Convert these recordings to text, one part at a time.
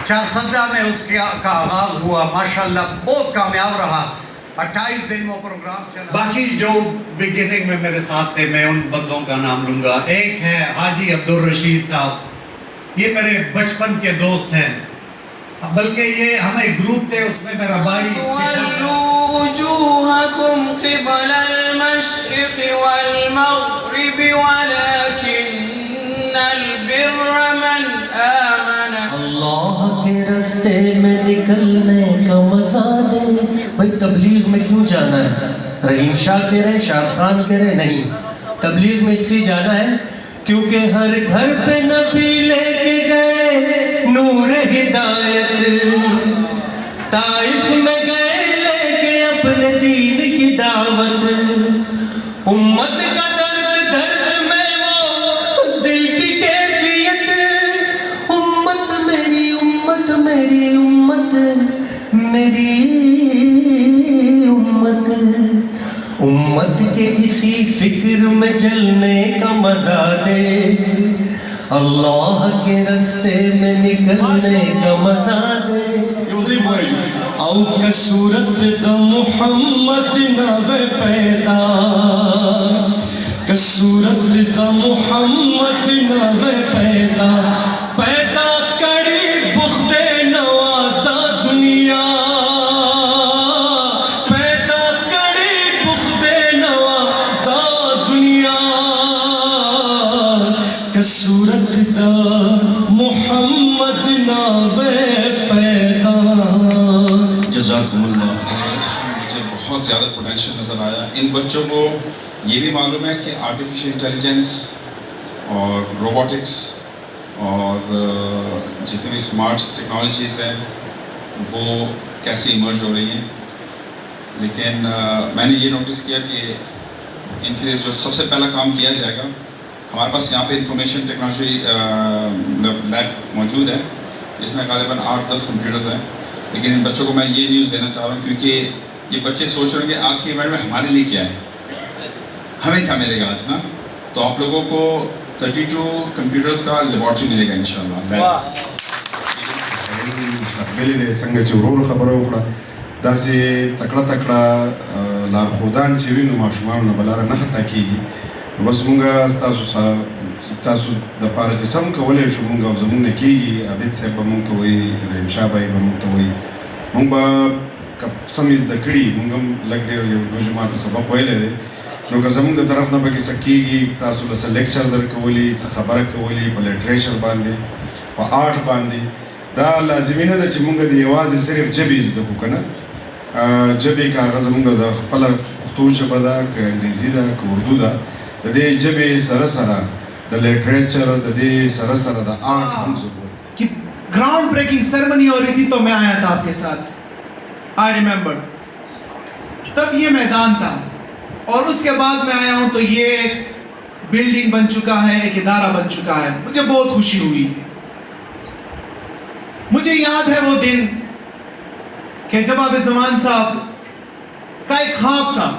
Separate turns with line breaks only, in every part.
چارسدہ میں اس کا آغاز ہوا، ماشاءاللہ بہت کامیاب رہا، 28 دن وہ پروگرام چلا۔ باقی جو بگننگ میں میرے ساتھ تھے میں ان بندوں کا نام لوں گا۔ ایک ہے حاجی عبدالرشید صاحب، یہ میرے بچپن کے دوست ہیں، بلکہ یہ ہمیں گروپ تھے، اس میں میرا بھائی
وجوهكم قبل المشرق والمغرب ولكن البر من آمن۔
اللہ کے راستے میں نکلنے کا مزہ دے۔ بھائی تبلیغ میں کیوں جانا ہے؟ رحیم شاہ کہہ رہے، شاہ خان کہہ رہے، نہیں، تبلیغ میں اس لیے جانا ہے کیونکہ ہر گھر پہ نبی لے کے گئے نور ہدایت، طائف میں گئے لے کے اپنے دین کی دعوت، امت کا درد درد میں وہ دل کی کیفیت، امت میری امت میری امت میری امت، امت کے اسی فکر میں جلنے کا مزہ دے، اللہ کے راستے میں نکلنے کا مزہ دے۔
او کسورت دا محمد نوے پیدا، کسورت دا محمد نوے پیدا، پیدا کری بخت نواتا دنیا، پیدا کری بخت نواتا دنیا، کسورت دا محمد نوے پیدا۔ جزاکم اللہ خیر۔
مجھے بہت زیادہ پوٹینشیل نظر آیا۔ ان بچوں کو یہ بھی معلوم ہے کہ آرٹیفیشیل انٹیلیجنس اور روبوٹکس اور جتنی بھی اسمارٹ ٹیکنالوجیز ہیں وہ کیسے ایمرج ہو رہی ہیں، لیکن میں نے یہ نوٹس کیا کہ ان کے لیے جو سب سے پہلا کام کیا جائے گا، ہمارے پاس یہاں پہ انفارمیشن ٹیکنالوجی لیب موجود ہے جس میں غالباً 8-10 کمپیوٹرز ہیں، لیکن ان بچوں کو میں یہ نیوز دینا چاہ رہا ہوں کیونکہ یہ بچے سوچ رہے ہیں کہ آج کے ایونٹ میں ہمارے لیے کیا ہے، ہمیں کیا ملے گا آج نا، تو آپ لوگوں کو 32 کمپیوٹرز کا لیبارٹری ملے گا انشاءاللہ۔
مستقبلی دی څنګه چې ورور خبره وکړه داسې تکړه تکړه لارښودان چې وي نو ماشومانو نه به لاره نه خطا کېږي، نو بس مونږ ستاسو دپاره چې سم کولی شو مونږ او زمونږ نه کېږي، عابد صاحب به مونږ ته وایي، رحیم شاه بھائی به مونږ ته وایي، مونږ به که سم یې زده کړي مونږ هم لږ ډېر یو دوه جمعاته سبق ویلی دی، نو که زمونږ د طرف نه پکې څه کېږي، تاسو له څه لیکچر درکولي، څه خبره کولی په لټریچر باندې، په آرټ باندې، دا لازمي نه ده چې مونږ د یوازې صرف ژبې زده کړو که نه، ژبې که هغه زمونږ د خپله پښتو ژبه ده که انګریزي ده که اردو ده، د دې ژبې سره سره د لټریچر د دې سره سره د آرټ هم ضرورت
کہ گراؤنڈ بریکنگ سیرمنی ہو رہی تھی تو میں آیا تھا آپ کے ساتھ، آئی ریمبر، تب یہ میدان تھا، اور اس کے بعد میں آیا ہوں تو یہ ایک بلڈنگ بن چکا ہے، ایک ادارہ بن چکا ہے، مجھے بہت خوشی ہوئی۔ مجھے یاد ہے وہ دن کہ جب عابد زمان صاحب کا ایک خواب تھا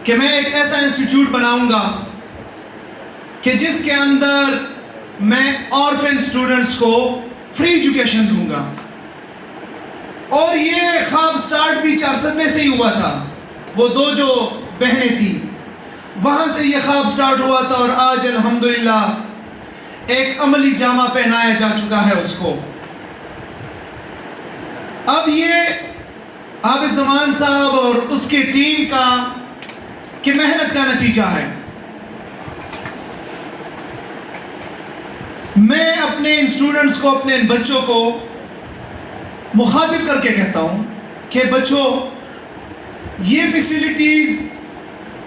کہ میں ایک ایسا انسٹیٹیوٹ بناؤں گا کہ جس کے اندر میں آرفن اسٹوڈنٹس کو فری ایجوکیشن دوں گا، اور یہ خواب سٹارٹ بھی چارسدنے سے ہی ہوا تھا، وہ دو جو بہنیں تھیں وہاں سے یہ خواب سٹارٹ ہوا تھا، اور آج الحمدللہ ایک عملی جامہ پہنایا جا چکا ہے اس کو۔ اب یہ عابد زمان صاحب اور اس کی ٹیم کی محنت کا نتیجہ ہے۔ میں اپنے ان اسٹوڈنٹس کو، اپنے ان بچوں کو مخاطب کر کے کہتا ہوں کہ بچوں، یہ فیسیلیٹیز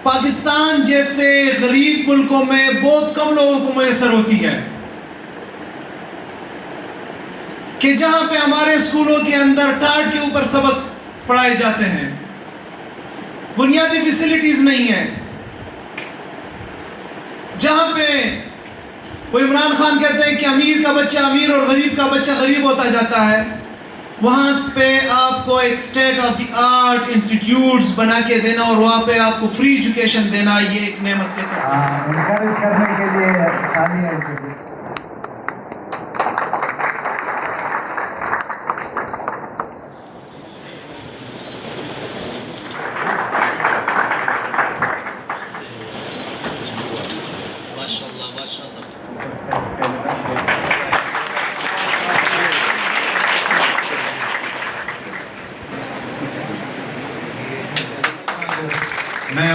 پاکستان جیسے غریب ملکوں میں بہت کم لوگوں کو میسر ہوتی ہے، کہ جہاں پہ ہمارے اسکولوں کے اندر ٹاٹ کے اوپر سبق پڑھائے جاتے ہیں، بنیادی فیسیلیٹیز نہیں ہیں، جہاں پہ وہ عمران خان کہتے ہیں کہ امیر کا بچہ امیر اور غریب کا بچہ غریب ہوتا جاتا ہے. وہاں پہ آپ کو ایک state of the art institutes بنا کے دینا اور وہاں پہ آپ کو فری ایجوکیشن دینا, یہ ایک نعمت سے
انکریج کرنے کے لیے تالیاں ان کے لیے.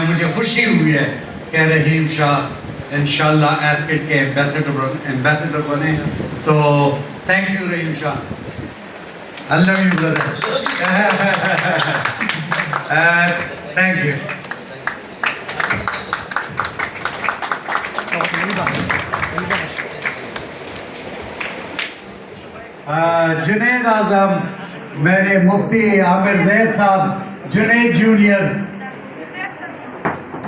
مجھے خوشی ہوئی ہے کہ رحیم شاہ انشاءاللہ ایسکٹ کے ایمبیسڈر بنے. تو thank you Rahim Shah. I love you brother. Thank you. Junaid Azam, میرے مفتی عامر زید صاحب, جنید جونیئر,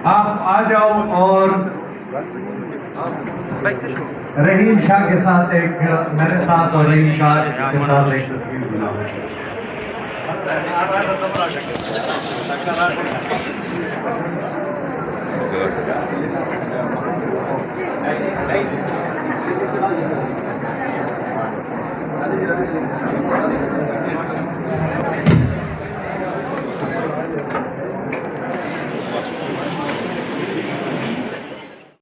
آپ آ جاؤ اور رحیم شاہ کے ساتھ ایک میرے ساتھ اور رحیم شاہ کے ساتھ ایک تصویر بناؤ.